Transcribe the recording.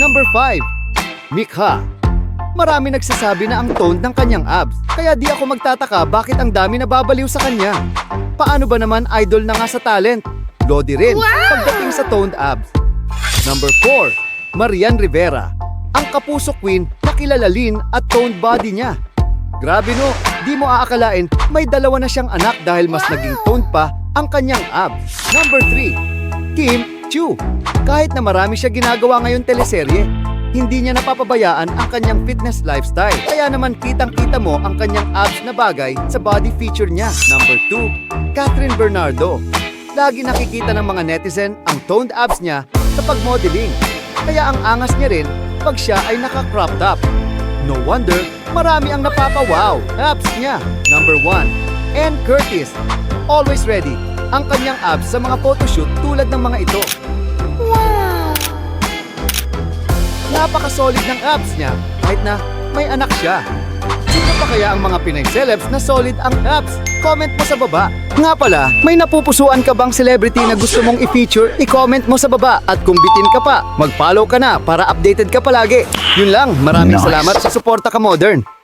Number 5. Mikha. Marami nagsasabi na ang toned ng kanyang abs, kaya di ako magtataka bakit ang dami nababaliw sa kanya. Paano ba naman idol na nga sa talent? Lodi rin pagdating sa toned abs. Number 4. Marian Rivera. Ang kapuso queen na kilalanin at toned body niya. Grabe no, di mo aakalain may dalawa na siyang anak dahil mas naging toned pa ang kanyang abs. Number 3. Kim Chiu. Kahit na marami siya ginagawa ngayon teleserye, hindi niya napapabayaan ang kanyang fitness lifestyle. Kaya naman kitang-kita mo ang kanyang abs na bagay sa body feature niya. Number 2. Catherine Bernardo. Lagi nakikita ng mga netizen ang toned abs niya sa pagmodeling. Kaya ang angas niya rin pag siya ay naka-crop top. No wonder, marami ang napapawaw abs niya. Number 1. Ann Curtis. Always ready ang kanyang abs sa mga photoshoot tulad ng mga ito. Wow! Napaka-solid ng abs niya kahit na may anak siya. Sino pa kaya ang mga Pinay celebs na solid ang abs? Comment mo sa baba. Nga pala, may napupusuan ka bang celebrity na gusto mong i-feature? I-comment mo sa baba at kung bitin ka pa, mag-follow ka na para updated ka palagi. Yun lang, maraming Nice. salamat sa suporta ka, Modern.